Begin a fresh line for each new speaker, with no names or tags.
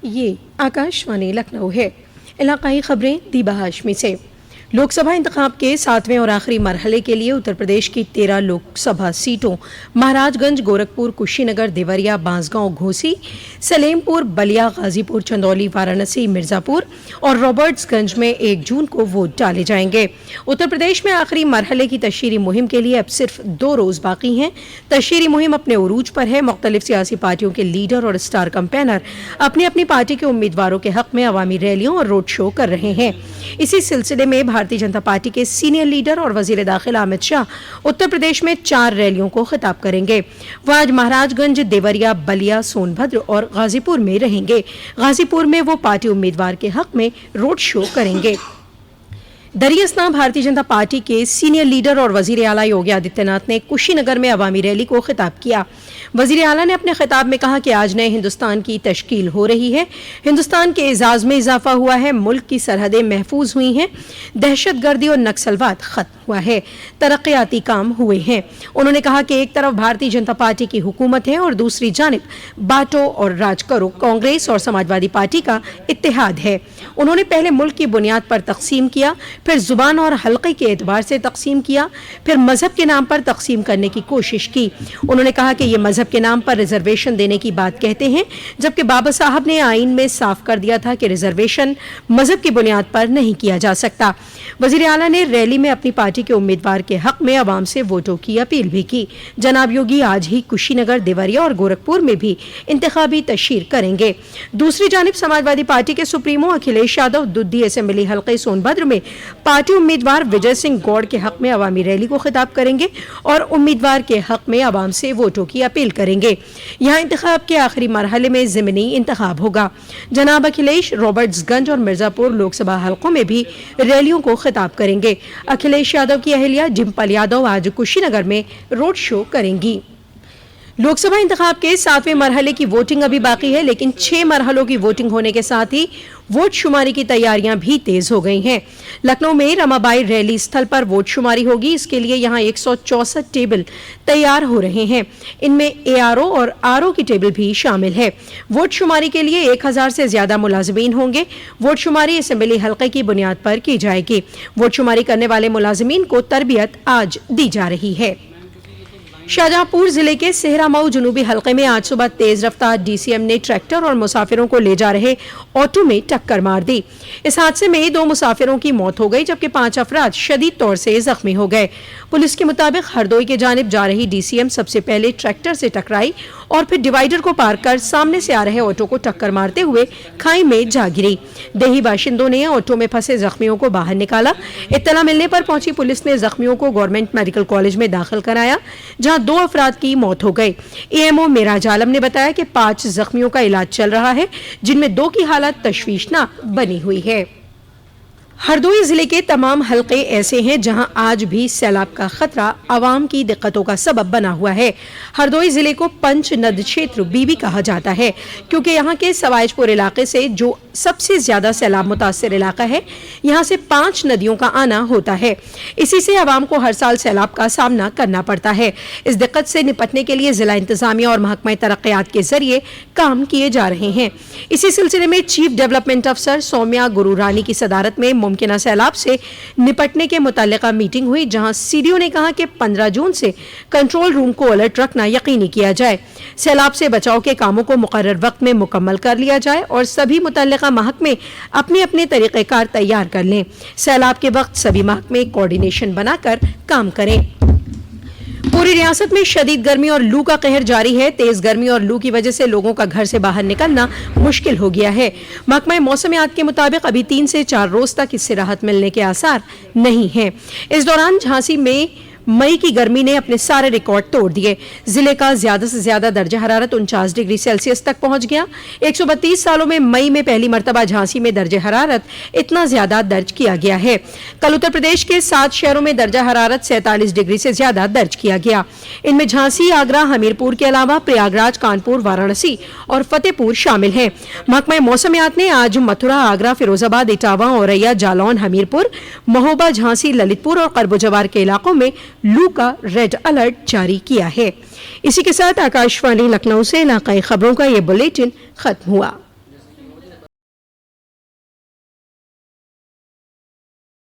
ये आकाशवाणी लखनऊ है। इलाकाई खबरें दीबा हाशमी से। लोकसभा इंतखाब के 7वें और आखिरी मरहले के लिए उत्तर प्रदेश की 13 लोकसभा सीटों महाराजगंज, गोरखपुर, कुशीनगर, देवरिया, बांसगांव, घोसी, सलेमपुर, बलिया, गाजीपुर, चंदौली, वाराणसी, मिर्जापुर और रॉबर्ट्सगंज में 1 जून को वोट डाले जाएंगे। उत्तर प्रदेश में आखिरी मरहले की तशहीरी मुहिम के लिए अब सिर्फ 2 रोज बाकी हैं। तशहीरी मुहिम अपने उरूज पर है। मुख्तलिफ सियासी पार्टियों के लीडर और स्टार कैंपेनर अपनी अपनी पार्टी के उम्मीदवारों के हक में अवामी रैलियों और रोड शो कर रहे हैं। इसी सिलसिले में भारतीय जनता पार्टी के सीनियर लीडर और वजीर दाखिला अमित शाह उत्तर प्रदेश में 4 रैलियों को खिताब करेंगे। वह आज महाराजगंज, देवरिया, बलिया, सोनभद्र और गाजीपुर में रहेंगे। गाजीपुर में वो पार्टी उम्मीदवार के हक में रोड शो करेंगे। दरियासना भारतीय जनता पार्टी के सीनियर लीडर और वजीर आला योगी आदित्यनाथ ने कुशीनगर में अवामी रैली को खिताब किया। वजीर आला ने अपने खिताब में कहा कि आज नए हिंदुस्तान की तश्कील हो रही है। हिंदुस्तान के एजाज में इजाफा हुआ है। मुल्क की सरहदें महफूज हुई हैं। दहशतगर्दी और नक्सलवाद खत्म हुआ है। तरक्याती काम हुए हैं। उन्होंने कहा कि एक तरफ भारतीय जनता पार्टी की हुकूमत है और दूसरी जानिब बांटो और राज करो कांग्रेस और समाजवादी पार्टी का इत्तेहाद है। उन्होंने पहले मुल्क की बुनियाद पर तकसीम किया, फिर जुबान और हल्के के एतबार से तकसीम किया, फिर मजहब के नाम पर तकसीम करने की कोशिश की। उन्होंने कहा कि ये मजहब के नाम पर रिजर्वेशन देने की बात कहते हैं, जबकि बाबा साहब ने आईन में साफ कर दिया था कि रिजर्वेशन मजहब की बुनियाद पर नहीं किया जा सकता। वजीर आला ने रैली में अपनी पार्टी के उम्मीदवार के हक में अवाम से वोटों की अपील भी की। जनाब योगी आज ही कुशीनगर, देवरिया और गोरखपुर में भी इंतखाबी तशहीर करेंगे। दूसरी जानिब समाजवादी पार्टी के सुप्रीमो अखिलेश यादव दुद्दी असेंबली हल्के सोनभद्र में पार्टी उम्मीदवार विजय सिंह गौड़ के हक में अवामी रैली को खिताब करेंगे और उम्मीदवार के हक में अवाम से वोटों की अपील करेंगे। यहाँ इंतखाब के आखिरी मरहले में ज़िमनी इंतखाब होगा। जनाब अखिलेश रॉबर्ट्सगंज और मिर्जापुर लोकसभा हलकों में भी रैलियों को खिताब करेंगे। अखिलेश यादव की अहलिया डिम्पल यादव आज कुशीनगर में रोड शो करेंगी। लोकसभा इंतखाब के 7वें मरहले की वोटिंग अभी बाकी है, लेकिन 6 मरहलों की वोटिंग होने के साथ ही वोट शुमारी की तैयारियां भी तेज हो गई हैं। लखनऊ में रमाबाई रैली स्थल पर वोट शुमारी होगी। इसके लिए यहां 164 टेबल तैयार हो रहे हैं। इनमें एआरओ और आरओ की टेबल भी शामिल है। वोट शुमारी के लिए 1000 से ज्यादा मुलाजिमीन होंगे। वोट शुमारी असेंबली हल्के की बुनियाद पर की जाएगी। वोट शुमारी करने वाले मुलाजिमीन को तरबियत आज दी जा रही है। शाहजहांपुर जिले के सेहरा मऊ जुनूबी हलके में आज सुबह तेज रफ्तार डीसीएम ने ट्रैक्टर और मुसाफिरों को ले जा रहे ऑटो में टक्कर मार दी। इस हादसे में 2 मुसाफिरों की मौत हो गई, जबकि 5 अफराद शदीद तौर से जख्मी हो गए। पुलिस के मुताबिक हरदोई के जानिब जा रही डीसीएम सबसे पहले ट्रैक्टर से टकराई और फिर डिवाइडर को पार कर सामने से आ रहे ऑटो को टक्कर मारते हुए खाई में जा गिरी। देही बाशिंदों ने ऑटो में फंसे जख्मियों को बाहर निकाला। इत्तला मिलने पर पहुंची पुलिस ने जख्मियों को गवर्नमेंट मेडिकल कॉलेज में दाखिल कराया, जहां 2 अफराद की मौत हो गई। एएमओ मेराज आलम ने बताया कि 5 जख्मियों का इलाज चल रहा है, जिनमें 2 की हालत तशवीशनाक बनी हुई है। हरदोई जिले के तमाम हलके ऐसे हैं जहां आज भी सैलाब का खतरा आवाम की दिक्कतों का सबब बना हुआ है। हरदोई जिले को पंच नद क्षेत्र बीबी कहा जाता है, क्योंकि यहाँ के सवाइजपुर इलाके से जो सबसे ज्यादा सैलाब मुतासिर इलाका है, यहाँ से 5 नदियों का आना होता है। इसी से आवाम को हर साल सैलाब का सामना करना पड़ता है। इस दिक्कत से निपटने के लिए जिला इंतजामिया और महकमा तरक्यात के जरिए काम किए जा रहे हैं। इसी सिलसिले में चीफ डेवलपमेंट अफसर सौम्या गुरुरानी की सदारत में मुमकिन सैलाब से निपटने के मुतालिका मीटिंग हुई, जहां सीडीओ ने कहा कि 15 जून से कंट्रोल रूम को अलर्ट रखना यकीनी किया जाए। सैलाब से बचाव के कामों को मुकर्रर वक्त में मुकम्मल कर लिया जाए और सभी मुतल्लिका महकमे अपने अपने तरीक़ेकार तैयार कर लें। सैलाब के वक्त सभी महकमे कोऑर्डिनेशन बनाकर काम करें। पूरी रियासत में शदीद गर्मी और लू का कहर जारी है। तेज गर्मी और लू की वजह से लोगों का घर से बाहर निकलना मुश्किल हो गया है। महकमा मौसमियात के मुताबिक अभी 3 से 4 रोज तक इससे राहत मिलने के आसार नहीं हैं। इस दौरान झांसी में मई की गर्मी ने अपने सारे रिकॉर्ड तोड़ दिए। जिले का ज्यादा से ज्यादा दर्जा हरारत 49 डिग्री सेल्सियस तक पहुंच गया। 132 सालों में मई में पहली मरतबा झांसी में दर्जा हरारत इतना ज्यादा दर्ज किया गया है। कल उत्तर प्रदेश के 7 शहरों में दर्जा हरारत 47 डिग्री से ज्यादा दर्ज किया गया। इनमें झांसी, आगरा, हमीरपुर के अलावा प्रयागराज, कानपुर, वाराणसी और फतेहपुर शामिल हैं। महकमा मौसमियात ने आज मथुरा, आगरा, फिरोजाबाद, इटावा, औरैया, जालौन, हमीरपुर, महोबा, झांसी, ललितपुर और करबो-जवार के इलाकों में लू का रेड अलर्ट जारी किया है। इसी के साथ आकाशवाणी लखनऊ से इलाकाई खबरों का ये बुलेटिन खत्म हुआ।